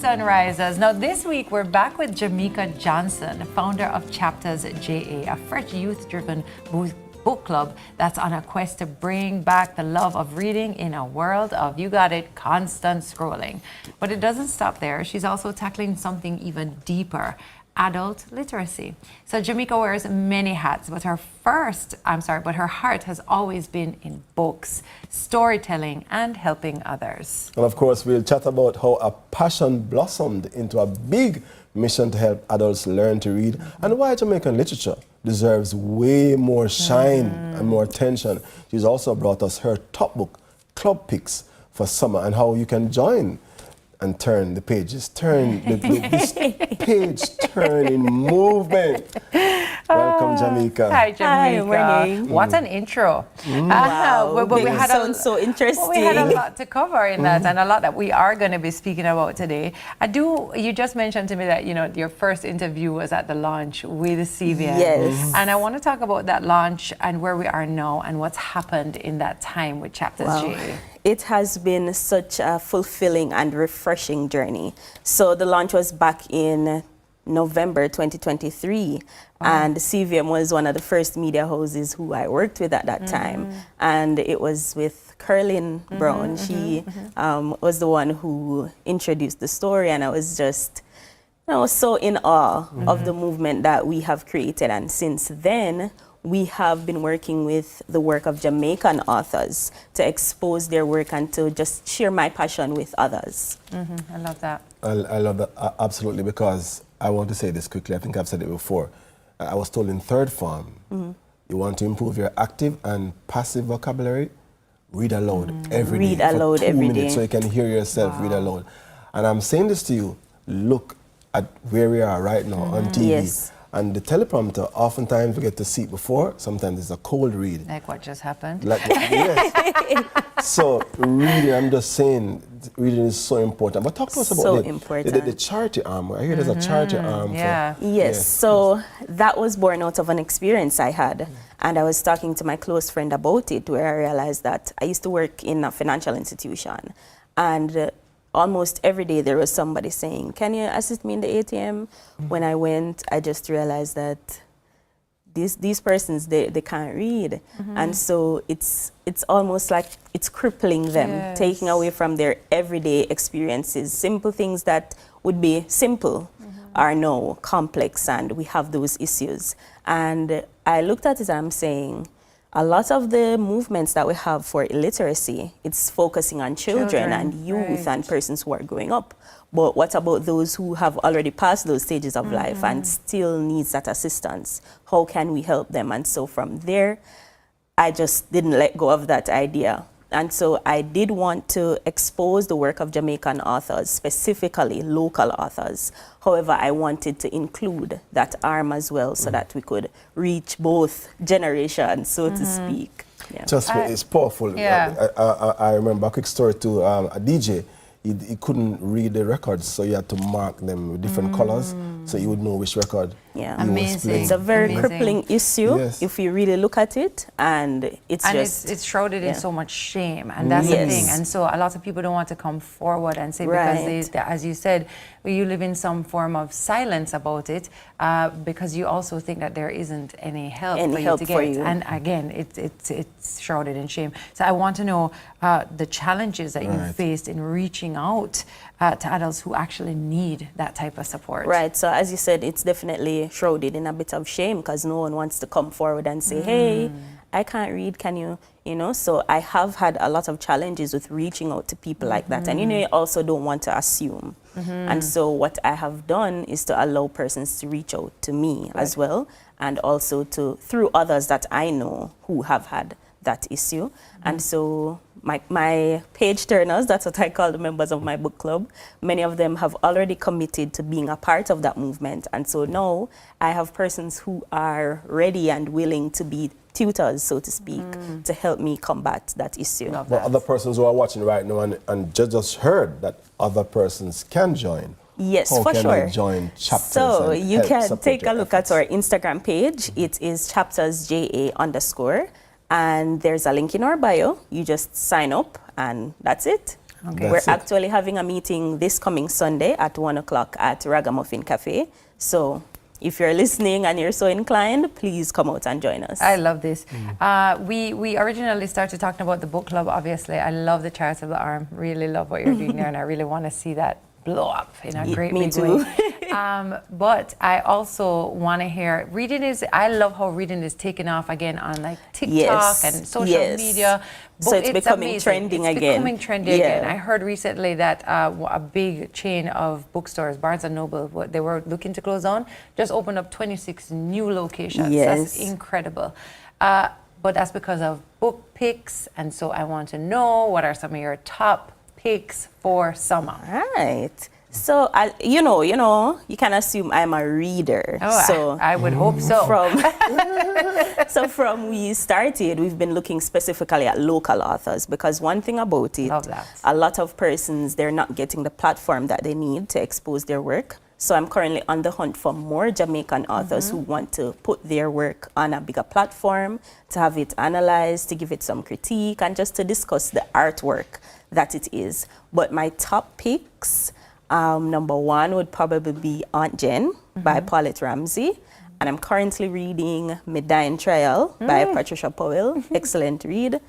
Sunrisers. Now this week we're back with Jamaica Johnson, founder of Chapters JA, a fresh youth-driven book club that's on a quest to bring back the love of reading in a world of, you got it, constant scrolling. But it doesn't stop there. She's also tackling something even deeper: adult literacy. So Jamaica wears many hats, but her heart has always been in books, storytelling, and helping others. And of course, we'll chat about how a passion blossomed into a big mission to help adults learn to read, and why Jamaican literature deserves way more shine and more attention. She's also brought us her top book, Club Picks, for summer, and how you can join and turn the pages, this page-turning movement. Welcome, Jamaica. Hi, Jamaica. Hi, morning. What an intro. Wow, but we had sounds so interesting. We had a lot to cover in that, and a lot that we are going to be speaking about today. You just mentioned to me that, your first interview was at the launch with CVM. Yes. And I want to talk about that launch and where we are now and what's happened in that time with Chapters JA. It has been such a fulfilling and refreshing journey. So the launch was back in November 2023, and CVM was one of the first media houses who I worked with at that time, and it was with Curlin Brown. She was the one who introduced the story, and I was just so in awe of the movement that we have created. And since then, we have been working with the work of Jamaican authors to expose their work and to just share my passion with others. I love that. I love that, absolutely, because I want to say this quickly. I think I've said it before. I was told in third form, you want to improve your active and passive vocabulary, read aloud every day. Read aloud for 2 every minutes day. so you can hear yourself read aloud. And I'm saying this to you, look at where we are right now on TV. Yes. And the teleprompter, oftentimes we get to see it before, sometimes it's a cold read. Like what just happened. Yes. So reading, I'm just saying, reading is so important. But talk to us about the charity arm. I hear there's a charity arm. Yes, so that was born out of an experience I had. And I was talking to my close friend about it, where I realized that I used to work in a financial institution. And almost every day there was somebody saying, "Can you assist me in the ATM?" When I went, I just realized that these persons, they can't read. And so it's almost like it's crippling them, taking away from their everyday experiences. Simple things that would be simple are now complex, and we have those issues. And I looked at it and I'm saying, a lot of the movements that we have for illiteracy, it's focusing on children and youth and persons who are growing up. But what about those who have already passed those stages of life and still needs that assistance? How can we help them? And so from there, I just didn't let go of that idea. And so I did want to expose the work of Jamaican authors, specifically local authors. However, I wanted to include that arm as well so that we could reach both generations, so to speak. Just it's powerful. I remember a quick story to a DJ. He couldn't read the records, so he had to mark them with different colors so he would know which record he was playing. It's a very crippling issue if you really look at it, and it's shrouded in so much shame, and that's the thing. And so a lot of people don't want to come forward and say, because they, as you said, you live in some form of silence about it, because you also think that there isn't any help for you to get. And again, it's shrouded in shame. So I want to know the challenges that you faced in reaching out to adults who actually need that type of support. Right, so as you said, it's definitely shrouded in a bit of shame because no one wants to come forward and say, hey, I can't read, can you, so I have had a lot of challenges with reaching out to people like that. And you also don't want to assume. And so what I have done is to allow persons to reach out to me as well, and also through others that I know who have had that issue. And so my page turners, that's what I call the members of my book club, many of them have already committed to being a part of that movement. And so now I have persons who are ready and willing to be tutors, so to speak, to help me combat that issue. But other persons who are watching right now and just heard that other persons can join. Yes, How for can sure. they join Chapters? So you can take a look efforts? at our Instagram page. It is chaptersja_. And there's a link in our bio. You just sign up and that's it. Okay. We're That's it. actually having a meeting this coming Sunday at 1 o'clock at Ragamuffin Cafe. So if you're listening and you're so inclined, please come out and join us. I love this. We originally started talking about the book club, obviously. I love the charitable arm. Really love what you're doing there, and I really want to see that blow up in a great me big too. way. But I also want to hear, I love how reading is taking off again on like TikTok Yes, and social yes. media. So it's becoming amazing. trending it's again. becoming trendy Yeah. again. I heard recently that a big chain of bookstores, Barnes & Noble, what they were looking to close down, just opened up 26 new locations. That's Yes. incredible. But that's because of book picks. And so I want to know, what are some of your top picks for summer? Right. So, you can assume I'm a reader. Oh, so I would hope so. From we started, we've been looking specifically at local authors, because one thing about it, Love that. a lot of persons, they're not getting the platform that they need to expose their work. So I'm currently on the hunt for more Jamaican authors who want to put their work on a bigger platform, to have it analyzed, to give it some critique, and just to discuss the artwork that it is. But my top picks, number one would probably be Aunt Jen by Paulette Ramsey. And I'm currently reading Midnight Trial by Patricia Powell. Excellent read.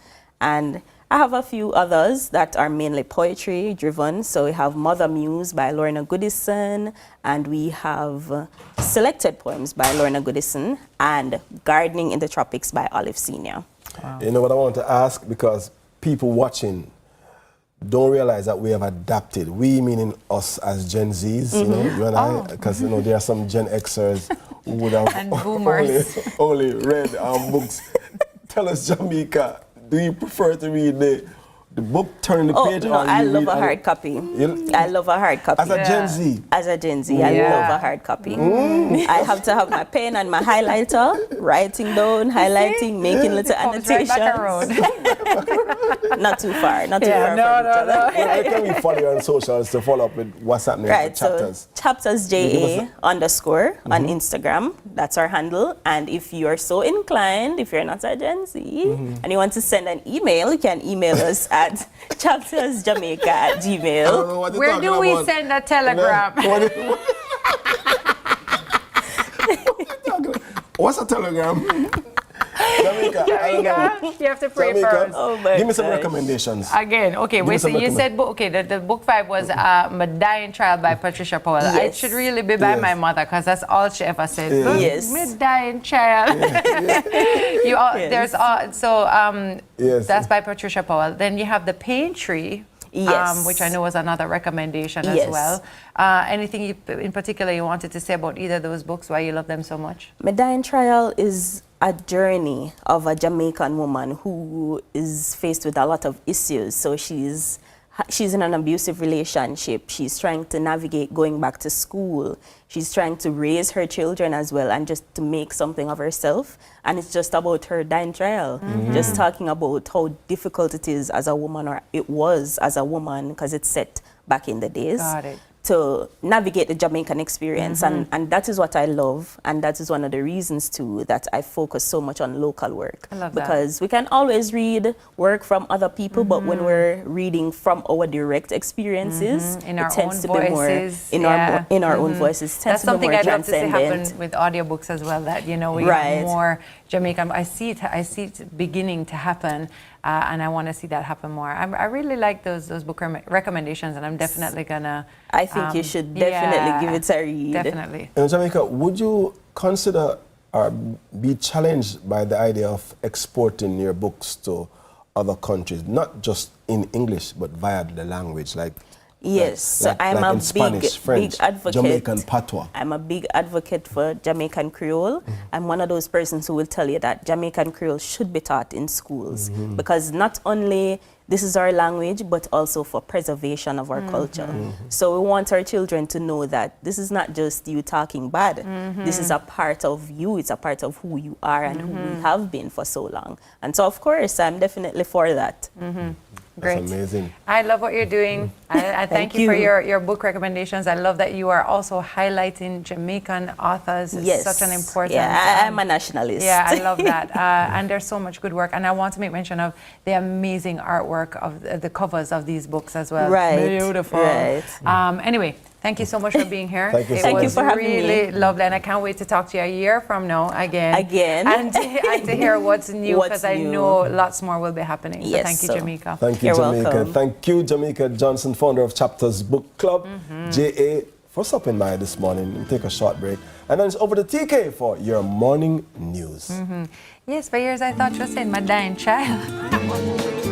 And I have a few others that are mainly poetry driven. So we have Mother Muse by Lorna Goodison, and we have Selected Poems by Lorna Goodison, and Gardening in the Tropics by Olive Senior. Wow. You know what I want to ask? Because people watching don't realize that we have adapted. We meaning us as Gen Zs, you and I, because there are some Gen Xers who would have And boomers. only read books. Tell us, Jamaica, do you prefer to read the book, turn the page? No, I love a hard copy. I love a hard copy. As a Gen Z? As a Gen Z, I love a hard copy. I have to have my pen and my highlighter, writing down, highlighting, making little annotations. Right back around. Not too far, not too No. far. Where can we follow you on socials to follow up with what's happening Right, with Chapters? so Chapters JA _ on Instagram. That's our handle. And if you're so inclined, if you're not a Gen Z, and you want to send an email, you can email us at chaptersjamaica@gmail. Where do we send a telegram? What's a telegram? Jamaica. You have to pray Jamaica. first. Oh my Give me some gosh. recommendations. Again, okay, Give me wait, so some you said, the book 5 was Midnight Trial by Patricia Powell. It Yes. should really be by Yes. my mother, because that's all she ever said. Yes. Midnight Trial. Yes. That's by Patricia Powell. Then you have The Pain Tree. Yes. Which I know was another recommendation as Yes. well. Anything in particular you wanted to say about either of those books, why you love them so much? Midnight Trial is a journey of a Jamaican woman who is faced with a lot of issues. So she's in an abusive relationship. She's trying to navigate going back to school. She's trying to raise her children as well, and just to make something of herself. And it's just about her dying trial. Just talking about how difficult it is as a woman, or it was as a woman, because it's set back in the days. Got it. To navigate the Jamaican experience. And that is what I love, and that is one of the reasons too that I focus so much on local work. I love that. Because we can always read work from other people, but when we're reading from our direct experiences, In it our tends own to be more voices, in our own voices. It That's tends to be something more I'd love to see transcendent. happen with audiobooks as well, that, we Right. have more Jamaican. I see it beginning to happen, and I want to see that happen more. I really like those book recommendations, and I'm definitely gonna. I think you should definitely give it a read. Definitely. In Jamaica, would you consider or be challenged by the idea of exporting your books to other countries, not just in English, but via the language, Yes, so I'm a in Spanish, French, big advocate. Jamaican patois. I'm a big advocate for Jamaican Creole. I'm one of those persons who will tell you that Jamaican Creole should be taught in schools, because not only this is our language, but also for preservation of our culture. So we want our children to know that this is not just you talking bad. This is a part of you. It's a part of who you are and who we have been for so long. And so, of course, I'm definitely for that. Great. That's amazing. I love what you're doing. I thank you for your book recommendations. I love that you are also highlighting Jamaican authors. It's Yes. such an important... Yeah, I'm a nationalist. Yeah, I love that. And there's so much good work. And I want to make mention of the amazing artwork of the covers of these books as well. Right. Beautiful. Right. Anyway, thank you so much for being here. Thank you so Thank much. you for having me. Really lovely. And I can't wait to talk to you a year from now again. And to hear what's new, because I know lots more will be happening. So Yes, thank you, so. Jamaica. Thank you, You're Jamaica. welcome. Thank you, Jamaica Johnson, founder of Chapters Book Club, JA, for stopping by this morning. We'll take a short break. And then it's over to TK for your morning news. Yes, for years I thought you were saying my dying child.